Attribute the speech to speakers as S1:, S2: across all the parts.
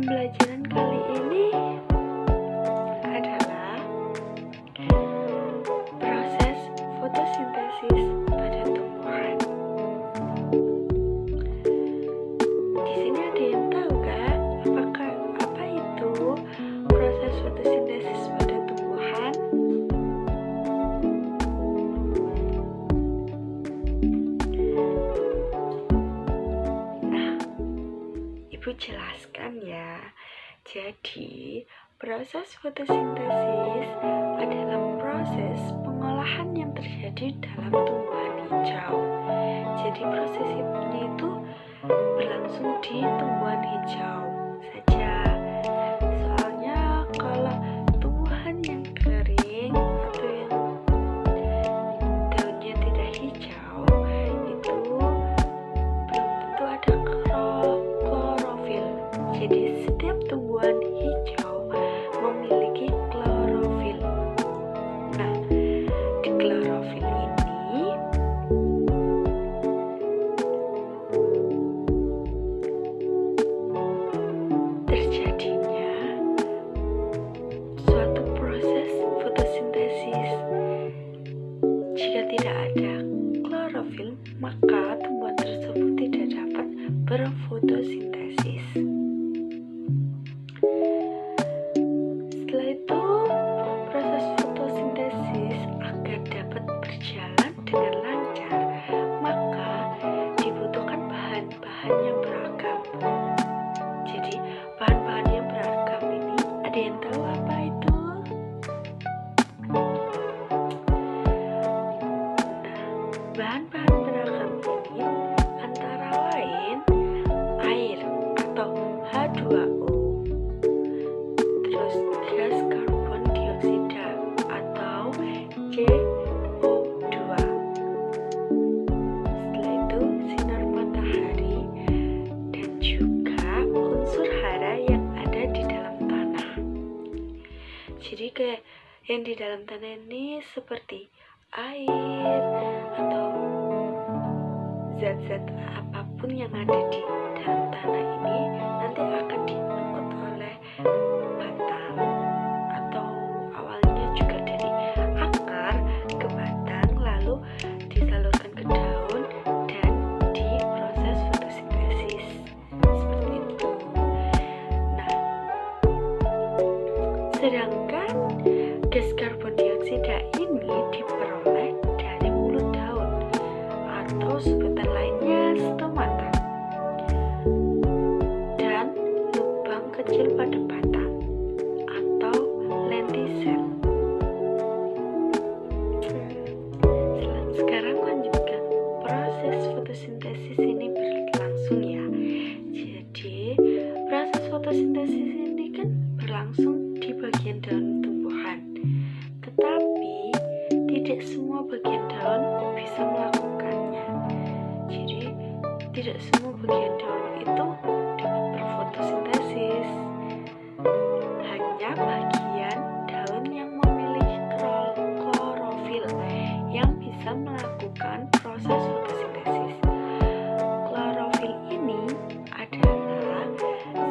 S1: Pembelajaran kali ini adalah proses fotosintesis pada tumbuhan. Di sini ada yang tahu kah? Apa itu proses fotosintesis pada tumbuhan? Nah, Ibu jelaskan ya. Jadi, proses fotosintesis adalah proses pengolahan yang terjadi dalam tumbuhan hijau. Jadi, proses ini itu berlangsung di tumbuhan hijau saja. Soalnya kalau tumbuhan yang kering atau yang daunnya tidak hijau itu belum tentu ada klorofil. Jadi setiap tumbuhan hijau memiliki klorofil. Nah, di klorofil ini terjadinya suatu proses fotosintesis. Jika tidak ada klorofil, maka tumbuhan tersebut tidak dapat berfotosintesis. Setelah itu, proses fotosintesis agar dapat berjalan dengan lancar, maka dibutuhkan bahan-bahan yang beragam. Jadi, bahan-bahan yang beragam ini, ada yang tahu apa itu? Nah, bahan-bahan beragam ini antara lain air atau H2O, terus gas karbon dioksida atau CO2. Setelah itu sinar matahari dan juga unsur hara yang ada di dalam tanah. Jadi kayak yang di dalam tanah ini seperti air atau zat-zat apapun yang ada di dalam tanah ini nanti akan diangkut oleh batang atau awalnya juga dari akar ke batang lalu disalurkan ke daun dan diproses fotosintesis seperti itu. Nah, sedangkan gas karbon dioksida ini diperoleh dari mulut daun atau sebutan lainnya stomata dan lubang kecil pada batang atau lentisel. Sekarang lanjutkan proses fotosintesis ini berlangsung ya. Jadi proses fotosintesis ini kan berlangsung di bagian daun tumbuhan, tetapi tidak semua bagian daun bisa melakukannya. Jadi tidak semua bagian daun itu dapat berfotosintesis. Hanya bagian daun yang memiliki klorofil yang bisa melakukan proses fotosintesis. Klorofil ini adalah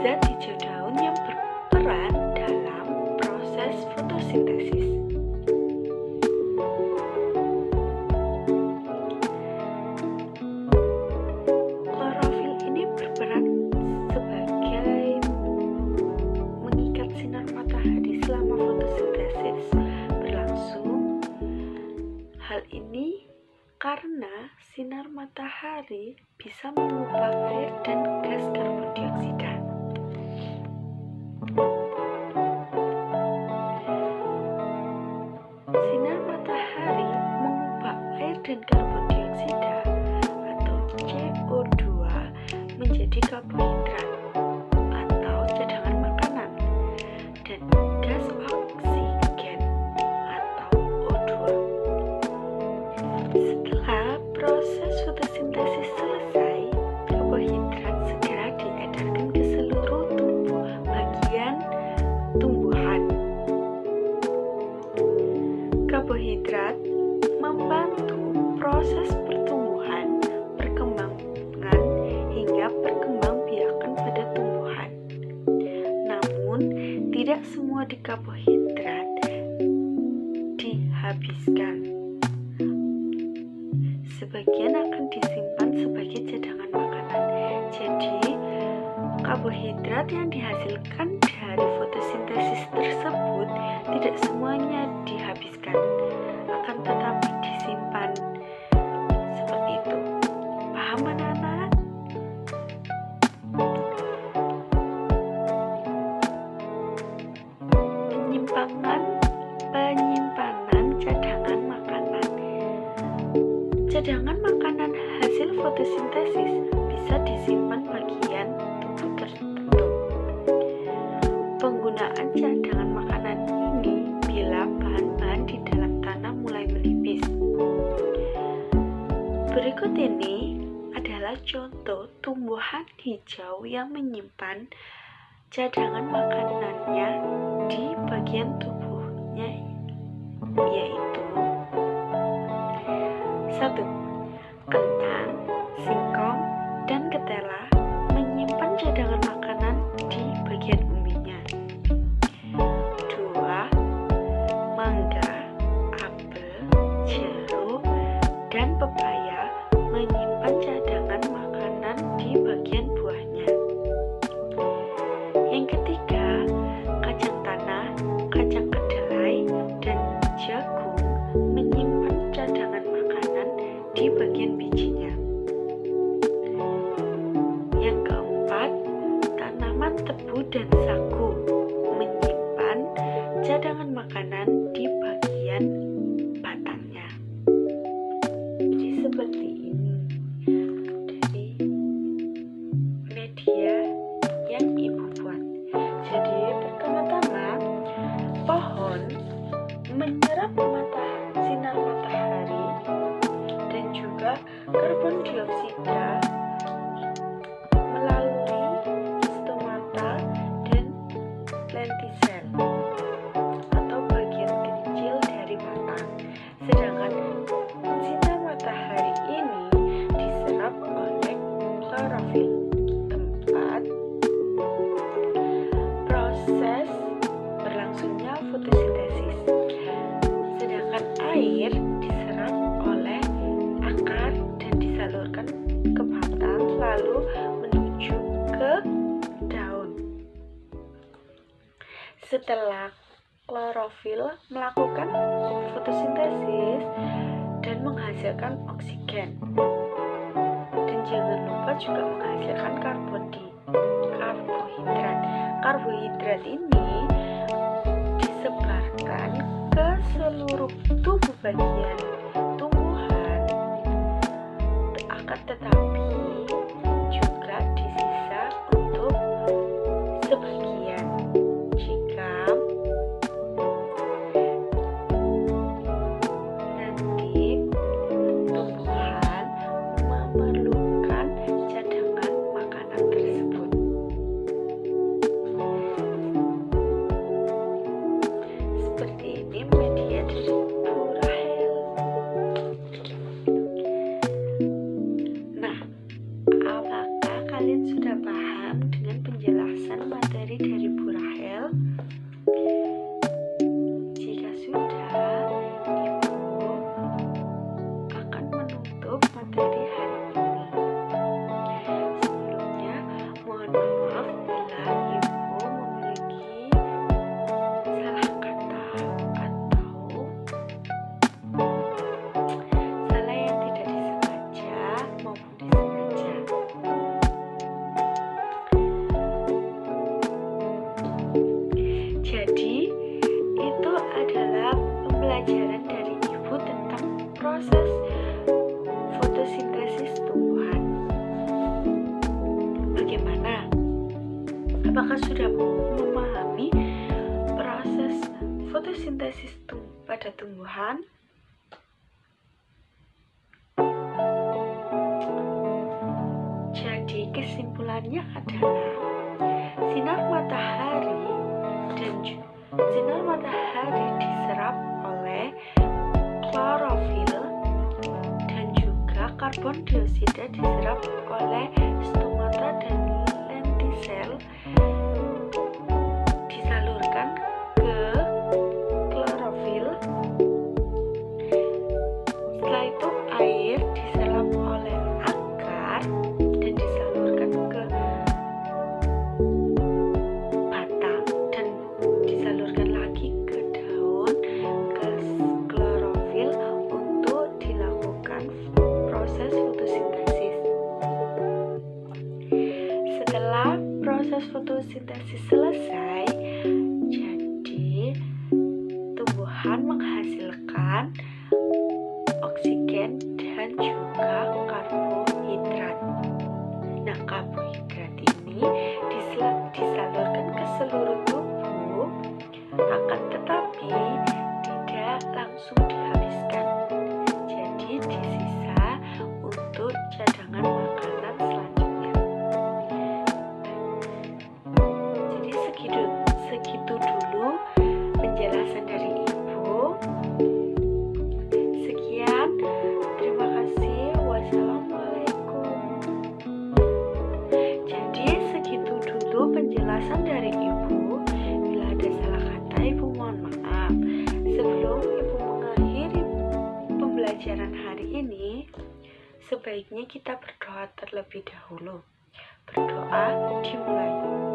S1: zat hijau daun yang berperan dalam proses fotosintesis. Klorofil ini berperan sebagai mengikat sinar matahari selama fotosintesis berlangsung. Hal ini karena sinar matahari bisa mengubah air dan gas karbon dioksida. Sinar matahari mengubah air dan karbon dioksida atau CO2 menjadi karbohidrat atau cadangan makanan dan gas oksigen atau O2. Setelah proses fotosintesis selesai, karbohidrat segera diedarkan ke tidak semua karbohidrat dihabiskan. Sebagian akan disimpan sebagai cadangan makanan. Jadi, karbohidrat yang dihasilkan dari fotosintesis tersebut tidak semuanya dihabiskan, akan tetapi disimpan. Seperti itu. Paham anak-anak? Penyimpanan cadangan makanan. Cadangan makanan hasil fotosintesis bisa disimpan bagian tubuh tertentu. Penggunaan cadangan makanan ini bila bahan-bahan di dalam tanah mulai menipis. Berikut ini adalah contoh tumbuhan hijau yang menyimpan cadangan makanannya di bagian tubuhnya, yaitu 1. Kentang, singkong, dan ketela menyimpan cadangan makanan di bagian umbinya. 2. Mangga, apel, jeruk, dan pepaya menyimpan cadangan makanan di bagian buahnya. Yang ketiga, kacang tanah, kacang kedelai, dan jagung menyimpan cadangan makanan di bagian bijinya. Yang keempat, tanaman tebu dan sagu menyimpan cadangan makanan di bagian batangnya. Jadi seperti ini dari media yang ibu buat. Jadi pertama-tama pohon menyerap sinar matahari dan juga karbon dioksida melalui stomata dan lentisel atau bagian kecil dari batang. Sedangkan sinar matahari ini diserap oleh klorofil, tempat proses berlangsungnya fotosintesis. Sedangkan air diserap oleh akar dan disalurkan ke batang lalu menuju ke daun. Setelah klorofil melakukan fotosintesis dan menghasilkan oksigen, dan jangan lupa juga menghasilkan karbohidrat. Karbohidrat ini disebarkan ke seluruh tubuh bagian tumbuhan, akan tetapi juga disisa untuk sebagian jika nanti tumbuhan memerlukan cadangan makanan tersebut. Seperti ini media dari Burahel. Nah, apakah kalian sudah paham dengan penjelasan materi dari Burahel? Jika sudah, Ibu akan menutup materi hari ini. Sebelumnya, mohon maaf bila Ibu memiliki salah kata atau salah yang tidak disengaja maupun disengaja. Jadi, itu adalah pembelajaran dari Ibu tentang proses fotosintesis tumbuhan. Bagaimana? Apakah sudah memahami proses fotosintesis pada tumbuhan? Jadi kesimpulannya adalah sinar matahari diserap oleh klorofil dan juga karbon dioksida diserap oleh stomata dan lentisel, disalurkan fotosintesis selesai, jadi tumbuhan menghasilkan oksigen dan juga karbohidrat. Nah, karbohidrat ini disalurkan ke seluruh tubuh, akan tetapi tidak langsung dihabiskan. Jadi disisa untuk cadangan makanan selanjutnya. Jadi segitu dulu penjelasan dari Ibu. Sekian, terima kasih. Wassalamualaikum. Jadi segitu dulu penjelasan dari Ibu. Bila ada salah kata, Ibu mohon maaf. Sebelum Ibu mengakhiri pembelajaran hari ini, sebaiknya kita berdoa terlebih dahulu. Berdoa dimulai.